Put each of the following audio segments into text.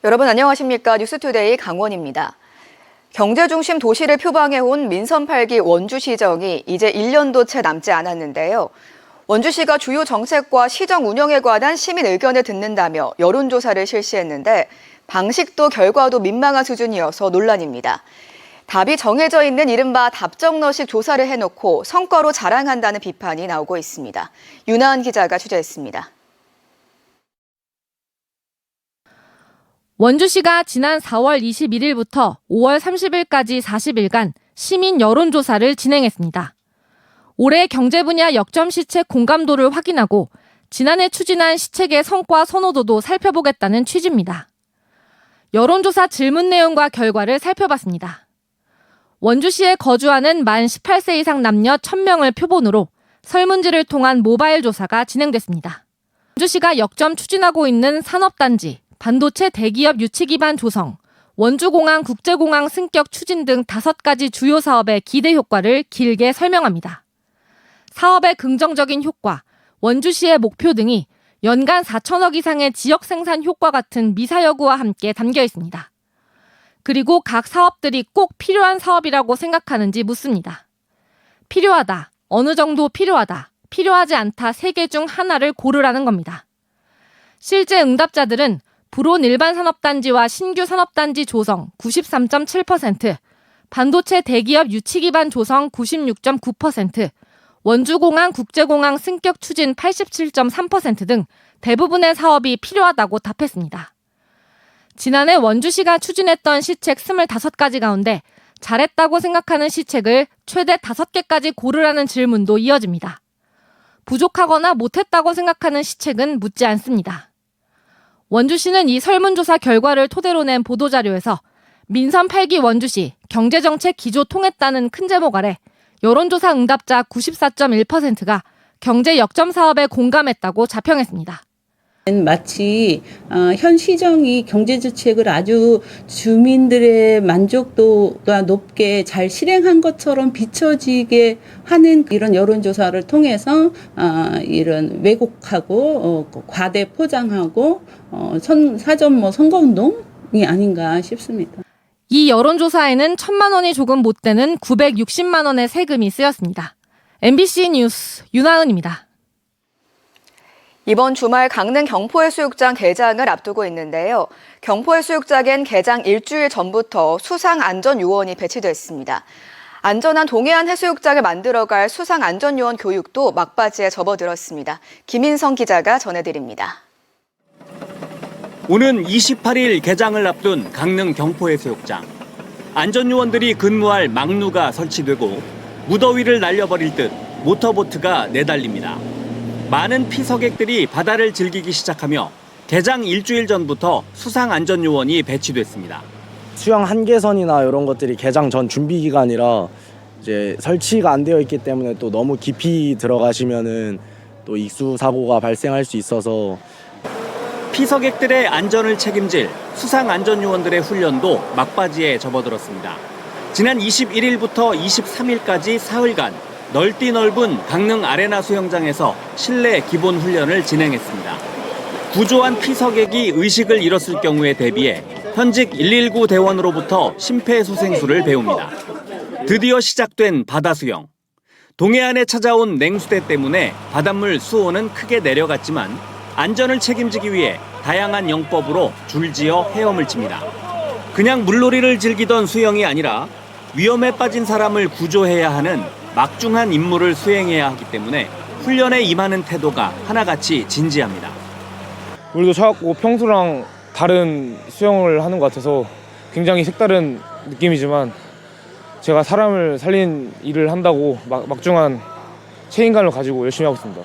여러분 안녕하십니까? 뉴스투데이 강원입니다. 경제중심 도시를 표방해온 민선 8기 원주시정이 이제 1년도 채 남지 않았는데요. 원주시가 주요 정책과 시정 운영에 관한 시민 의견을 듣는다며 여론조사를 실시했는데 방식도 결과도 민망한 수준이어서 논란입니다. 답이 정해져 있는 이른바 답정너식 조사를 해놓고 성과로 자랑한다는 비판이 나오고 있습니다. 윤하은 기자가 취재했습니다. 원주시가 지난 4월 21일부터 5월 30일까지 40일간 시민 여론조사를 진행했습니다. 올해 경제 분야 역점 시책 공감도를 확인하고 지난해 추진한 시책의 성과 선호도도 살펴보겠다는 취지입니다. 여론조사 질문 내용과 결과를 살펴봤습니다. 원주시에 거주하는 만 18세 이상 남녀 1000명을 표본으로 설문지를 통한 모바일 조사가 진행됐습니다. 원주시가 역점 추진하고 있는 산업단지, 반도체 대기업 유치 기반 조성, 원주공항 국제공항 승격 추진 등 5가지 주요 사업의 기대 효과를 길게 설명합니다. 사업의 긍정적인 효과, 원주시의 목표 등이 연간 4천억 이상의 지역 생산 효과 같은 미사여구와 함께 담겨 있습니다. 그리고 각 사업들이 꼭 필요한 사업이라고 생각하는지 묻습니다. 필요하다, 어느 정도 필요하다, 필요하지 않다 3개 중 하나를 고르라는 겁니다. 실제 응답자들은 불온 일반 산업단지와 신규 산업단지 조성 93.7%, 반도체 대기업 유치 기반 조성 96.9%, 원주공항 국제공항 승격 추진 87.3% 등 대부분의 사업이 필요하다고 답했습니다. 지난해 원주시가 추진했던 시책 25가지 가운데 잘했다고 생각하는 시책을 최대 5개까지 고르라는 질문도 이어집니다. 부족하거나 못했다고 생각하는 시책은 묻지 않습니다. 원주시는 이 설문조사 결과를 토대로 낸 보도자료에서 민선 8기 원주시 경제정책 기조 통했다는 큰 제목 아래 여론조사 응답자 94.1%가 경제 역점 사업에 공감했다고 자평했습니다. 마치 현 시정이 경제정책을 아주 주민들의 만족도가 높게 잘 실행한 것처럼 비춰지게 하는 이런 여론조사를 통해서 이런 왜곡하고 과대 포장하고 사전 선거운동이 아닌가 싶습니다. 이 여론조사에는 1,000만 원이 조금 못 되는 960만 원의 세금이 쓰였습니다. MBC 뉴스 윤하은입니다. 이번 주말 강릉 경포해수욕장 개장을 앞두고 있는데요. 경포해수욕장엔 개장 일주일 전부터 수상안전요원이 배치됐습니다. 안전한 동해안 해수욕장을 만들어갈 수상안전요원 교육도 막바지에 접어들었습니다. 김인성 기자가 전해드립니다. 오는 28일 개장을 앞둔 강릉 경포해수욕장. 안전요원들이 근무할 막루가 설치되고 무더위를 날려버릴 듯 모터보트가 내달립니다. 많은 피서객들이 바다를 즐기기 시작하며 개장 일주일 전부터 수상안전요원이 배치됐습니다. 수영 한계선이나 이런 것들이 개장 전 준비 기간이라 이제 설치가 안 되어 있기 때문에 또 너무 깊이 들어가시면은 또 익수 사고가 발생할 수 있어서 피서객들의 안전을 책임질 수상안전요원들의 훈련도 막바지에 접어들었습니다. 지난 21일부터 23일까지 사흘간 넓디 넓은 강릉 아레나 수영장에서 실내 기본 훈련을 진행했습니다. 구조한 피서객이 의식을 잃었을 경우에 대비해 현직 119 대원으로부터 심폐소생술을 배웁니다. 드디어 시작된 바다 수영. 동해안에 찾아온 냉수대 때문에 바닷물 수온은 크게 내려갔지만 안전을 책임지기 위해 다양한 영법으로 줄지어 헤엄을 칩니다. 그냥 물놀이를 즐기던 수영이 아니라 위험에 빠진 사람을 구조해야 하는 막중한 임무를 수행해야 하기 때문에 훈련에 임하는 태도가 하나같이 진지합니다. 물도 차갑고 평소랑 다른 수영을 하는 것 같아서 굉장히 색다른 느낌이지만 제가 사람을 살린 일을 한다고 막중한 책임감을 가지고 열심히 하고 있습니다.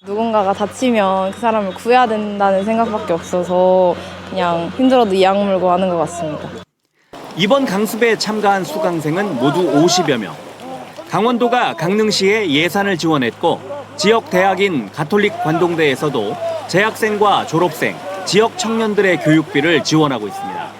누군가가 다치면 그 사람을 구해야 된다는 생각밖에 없어서 그냥 힘들어도 이 악물고 하는 것 같습니다. 이번 강습에 참가한 수강생은 모두 50여 명. 강원도가 강릉시에 예산을 지원했고 지역 대학인 가톨릭 관동대에서도 재학생과 졸업생, 지역 청년들의 교육비를 지원하고 있습니다.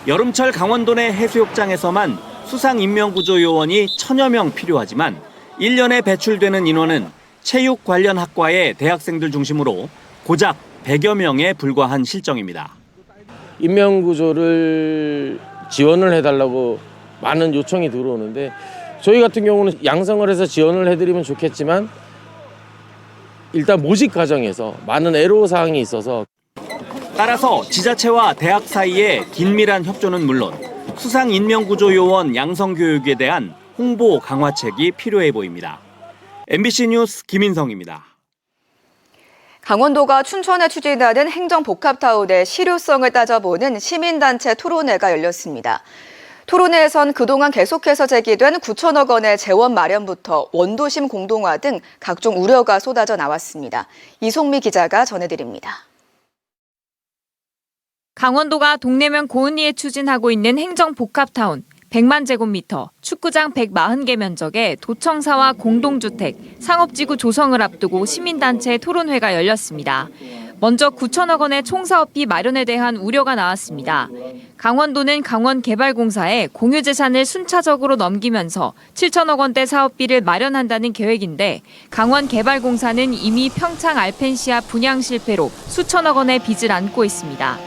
여름철 강원도 내 해수욕장에서만 수상인명구조요원이 1000여 명 필요하지만 1년에 배출되는 인원은 체육 관련 학과의 대학생들 중심으로 고작 100여 명에 불과한 실정입니다. 인명구조를 지원을 해달라고 많은 요청이 들어오는데 저희 같은 경우는 양성을 해서 지원을 해드리면 좋겠지만 일단 모집 과정에서 많은 애로사항이 있어서 따라서 지자체와 대학 사이의 긴밀한 협조는 물론 수상 인명구조 요원 양성 교육에 대한 홍보 강화책이 필요해 보입니다. MBC 뉴스 김인성입니다. 강원도가 춘천에 추진하는 행정복합타운의 실효성을 따져보는 시민단체 토론회가 열렸습니다. 토론회에선 그동안 계속해서 제기된 9천억 원의 재원 마련부터 원도심 공동화 등 각종 우려가 쏟아져 나왔습니다. 이송미 기자가 전해드립니다. 강원도가 동래면 고은리에 추진하고 있는 행정복합타운 100만 제곱미터, 축구장 140개 면적의 도청사와 공동주택, 상업지구 조성을 앞두고 시민단체 토론회가 열렸습니다. 먼저 9천억 원의 총사업비 마련에 대한 우려가 나왔습니다. 강원도는 강원개발공사에 공유재산을 순차적으로 넘기면서 7천억 원대 사업비를 마련한다는 계획인데 강원개발공사는 이미 평창 알펜시아 분양 실패로 수천억 원의 빚을 안고 있습니다.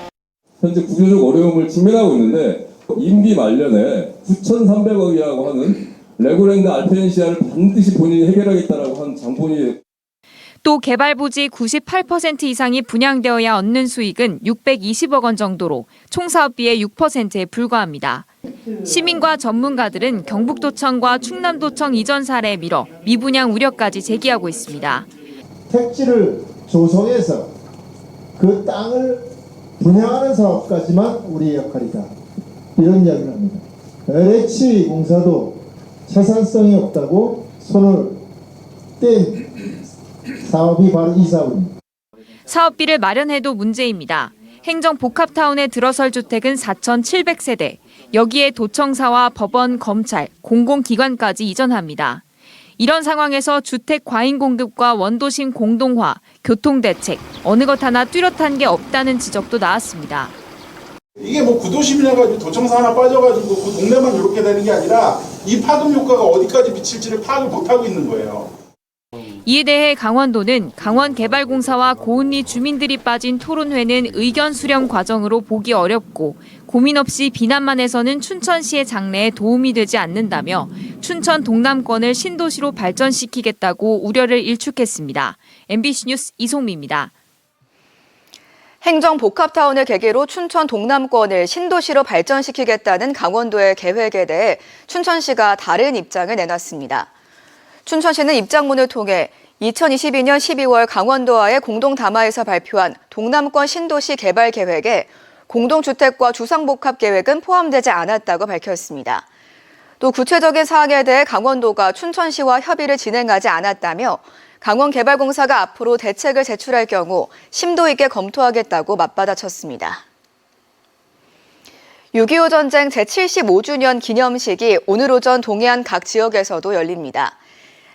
현재 구조적 어려움을 직면하고 있는데 임기 말년에 9,300억이라고 하는 레고랜드 알펜시아를 반드시 본인이 해결하겠다라고 한 장본인이 또 개발 부지 98% 이상이 분양되어야 얻는 수익은 620억 원 정도로 총 사업비의 6%에 불과합니다. 시민과 전문가들은 경북도청과 충남도청 이전 사례에 밀어 미분양 우려까지 제기하고 있습니다. 택지를 조성해서 그 땅을 분양하는 사업까지만 우리의 역할이다. 이런 이야기를 합니다. LH 공사도 채산성이 없다고 손을 뗀 사업이 바로 이 사업입니다. 사업비를 마련해도 문제입니다. 행정복합타운에 들어설 주택은 4,700세대, 여기에 도청사와 법원, 검찰, 공공기관까지 이전합니다. 이런 상황에서 주택 과잉 공급과 원도심 공동화, 교통대책, 어느 것 하나 뚜렷한 게 없다는 지적도 나왔습니다. 이게 뭐 구도심이라 가지고 도청사 하나 빠져가지고 그 동네만 이렇게 되는 게 아니라 이 파급 효과가 어디까지 미칠지를 파악을 못하고 있는 거예요. 이에 대해 강원도는 강원개발공사와 고은리 주민들이 빠진 토론회는 의견 수렴 과정으로 보기 어렵고 고민 없이 비난만 해서는 춘천시의 장래에 도움이 되지 않는다며 춘천 동남권을 신도시로 발전시키겠다고 우려를 일축했습니다. MBC 뉴스 이송미입니다. 행정복합타운을 계기로 춘천 동남권을 신도시로 발전시키겠다는 강원도의 계획에 대해 춘천시가 다른 입장을 내놨습니다. 춘천시는 입장문을 통해 2022년 12월 강원도와의 공동담화에서 발표한 동남권 신도시 개발 계획에 공동주택과 주상복합 계획은 포함되지 않았다고 밝혔습니다. 또 구체적인 사항에 대해 강원도가 춘천시와 협의를 진행하지 않았다며 강원개발공사가 앞으로 대책을 제출할 경우 심도 있게 검토하겠다고 맞받아쳤습니다. 6.25 전쟁 제75주년 기념식이 오늘 오전 동해안 각 지역에서도 열립니다.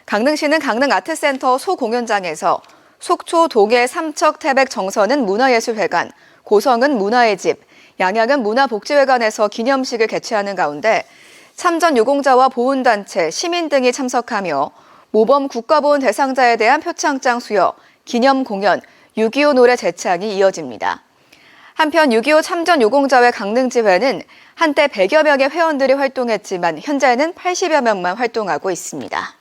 강릉시는 강릉아트센터 소공연장에서 속초, 동해, 삼척, 태백, 정선은 문화예술회관, 고성은 문화의 집, 양양은 문화복지회관에서 기념식을 개최하는 가운데 참전 유공자와 보훈단체, 시민 등이 참석하며 모범 국가보훈 대상자에 대한 표창장 수여, 기념 공연, 6.25 노래 제창이 이어집니다. 한편 6.25 참전 유공자회 강릉지회는 한때 100여 명의 회원들이 활동했지만 현재는 80여 명만 활동하고 있습니다.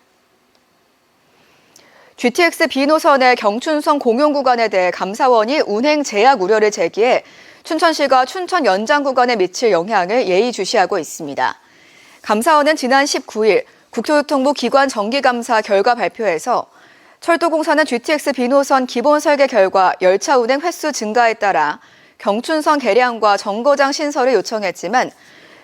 GTX B노선의 경춘선 공용구간에 대해 감사원이 운행 제약 우려를 제기해 춘천시가 춘천 연장 구간에 미칠 영향을 예의주시하고 있습니다. 감사원은 지난 19일 국토교통부 기관 정기감사 결과 발표에서 철도공사는 GTX B노선 기본 설계 결과 열차 운행 횟수 증가에 따라 경춘선 개량과 정거장 신설을 요청했지만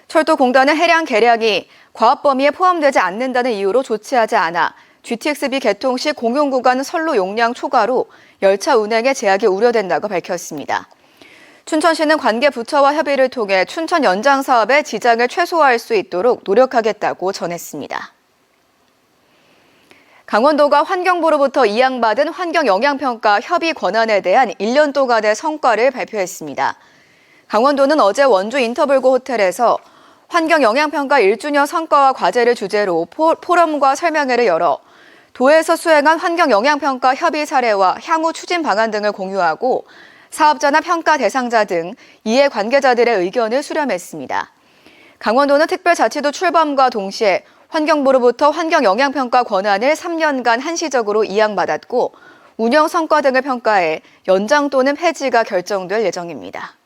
철도공단은 해량 개량이 과업 범위에 포함되지 않는다는 이유로 조치하지 않아 GTX-B 개통 시 공용구간 선로 용량 초과로 열차 운행에 제약이 우려된다고 밝혔습니다. 춘천시는 관계 부처와 협의를 통해 춘천 연장 사업의 지장을 최소화할 수 있도록 노력하겠다고 전했습니다. 강원도가 환경부로부터 이양받은 환경영향평가 협의 권한에 대한 1년 동안의 성과를 발표했습니다. 강원도는 어제 원주 인터블고 호텔에서 환경영향평가 1주년 성과와 과제를 주제로 포럼과 설명회를 열어 도에서 수행한 환경영향평가 협의 사례와 향후 추진 방안 등을 공유하고 사업자나 평가 대상자 등 이해관계자들의 의견을 수렴했습니다. 강원도는 특별자치도 출범과 동시에 환경부로부터 환경영향평가 권한을 3년간 한시적으로 이양받았고 운영 성과 등을 평가해 연장 또는 폐지가 결정될 예정입니다.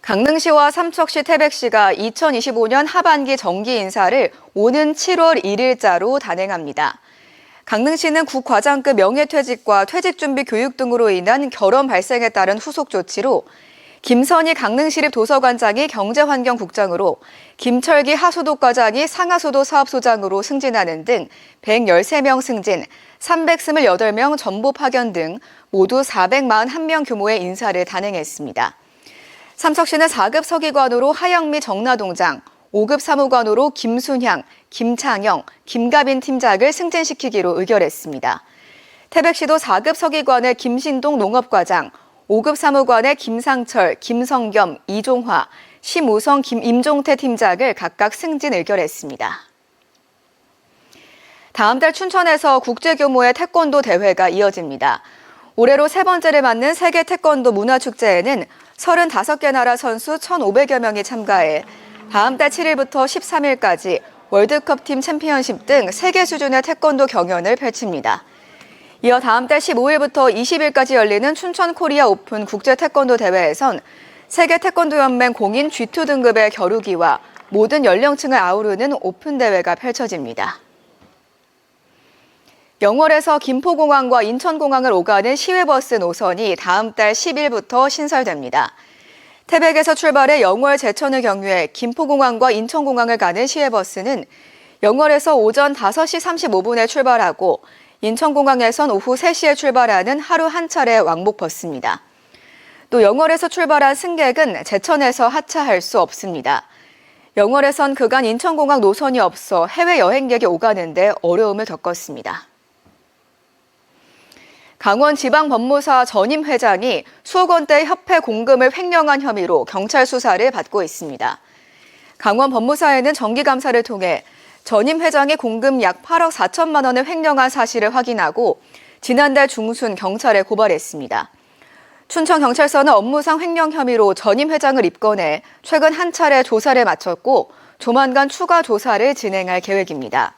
강릉시와 삼척시, 태백시가 2025년 하반기 정기 인사를 오는 7월 1일자로 단행합니다. 강릉시는 국과장급 명예퇴직과 퇴직준비 교육 등으로 인한 결원 발생에 따른 후속 조치로 김선희 강릉시립 도서관장이 경제환경국장으로 김철기 하수도과장이 상하수도 사업소장으로 승진하는 등 113명 승진, 328명 전보 파견 등 모두 441명 규모의 인사를 단행했습니다. 삼척시는 4급 서기관으로 하영미 정나동장, 5급 사무관으로 김순향, 김창영, 김가빈 팀장을 승진시키기로 의결했습니다. 태백시도 4급 서기관의 김신동 농업과장, 5급 사무관의 김상철, 김성겸, 이종화, 심우성, 임종태 팀장을 각각 승진 의결했습니다. 다음 달 춘천에서 국제 규모의 태권도 대회가 이어집니다. 올해로 세 번째를 맞는 세계 태권도 문화축제에는 35개 나라 선수 1,500여 명이 참가해 다음 달 7일부터 13일까지 월드컵 팀 챔피언십 등 세계 수준의 태권도 경연을 펼칩니다. 이어 다음 달 15일부터 20일까지 열리는 춘천 코리아 오픈 국제 태권도 대회에선 세계 태권도 연맹 공인 G2 등급의 겨루기와 모든 연령층을 아우르는 오픈 대회가 펼쳐집니다. 영월에서 김포공항과 인천공항을 오가는 시외버스 노선이 다음 달 10일부터 신설됩니다. 태백에서 출발해 영월 제천을 경유해 김포공항과 인천공항을 가는 시외버스는 영월에서 오전 5시 35분에 출발하고 인천공항에선 오후 3시에 출발하는 하루 한 차례 왕복버스입니다. 또 영월에서 출발한 승객은 제천에서 하차할 수 없습니다. 영월에선 그간 인천공항 노선이 없어 해외 여행객이 오가는데 어려움을 겪었습니다. 강원지방법무사 전임 회장이 수억 원대 협회 공금을 횡령한 혐의로 경찰 수사를 받고 있습니다. 강원법무사에는 정기감사를 통해 전임 회장이 공금 약 8억 4천만 원을 횡령한 사실을 확인하고 지난달 중순 경찰에 고발했습니다. 춘천경찰서는 업무상 횡령 혐의로 전임 회장을 입건해 최근 한 차례 조사를 마쳤고 조만간 추가 조사를 진행할 계획입니다.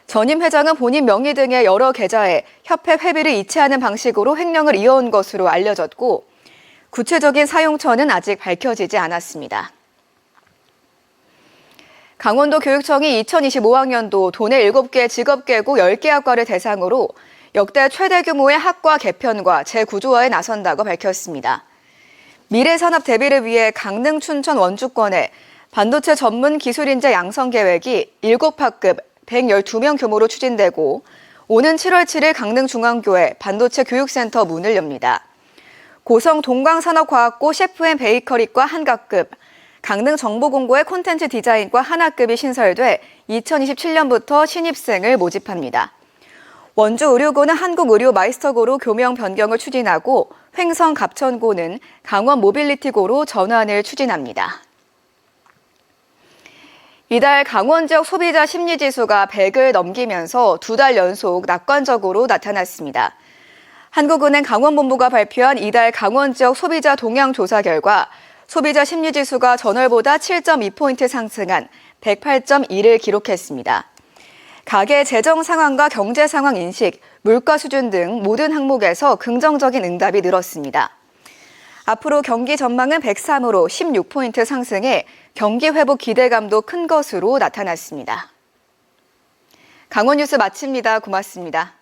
전임 회장은 본인 명의 등의 여러 계좌에 협회 회비를 이체하는 방식으로 횡령을 이어온 것으로 알려졌고 구체적인 사용처는 아직 밝혀지지 않았습니다. 강원도 교육청이 2025학년도 도내 7개 직업계고 10개 학과를 대상으로 역대 최대 규모의 학과 개편과 재구조화에 나선다고 밝혔습니다. 미래산업 대비를 위해 강릉, 춘천, 원주권에 반도체 전문 기술인재 양성 계획이 7학급 112명 규모로 추진되고 오는 7월 7일 강릉중앙교회 반도체 교육센터 문을 엽니다. 고성 동광산업과학고 셰프앤베이커리과 한학급, 강릉정보공고의 콘텐츠 디자인과 한학급이 신설돼 2027년부터 신입생을 모집합니다. 원주의료고는 한국의료마이스터고로 교명 변경을 추진하고 횡성 갑천고는 강원모빌리티고로 전환을 추진합니다. 이달 강원 지역 소비자 심리지수가 100을 넘기면서 2달 연속 낙관적으로 나타났습니다. 한국은행 강원본부가 발표한 이달 강원 지역 소비자 동향 조사 결과 소비자 심리지수가 전월보다 7.2포인트 상승한 108.2를 기록했습니다. 가계 재정 상황과 경제 상황 인식, 물가 수준 등 모든 항목에서 긍정적인 응답이 늘었습니다. 앞으로 경기 전망은 103으로 16포인트 상승해 경기 회복 기대감도 큰 것으로 나타났습니다. 강원 뉴스 마칩니다. 고맙습니다.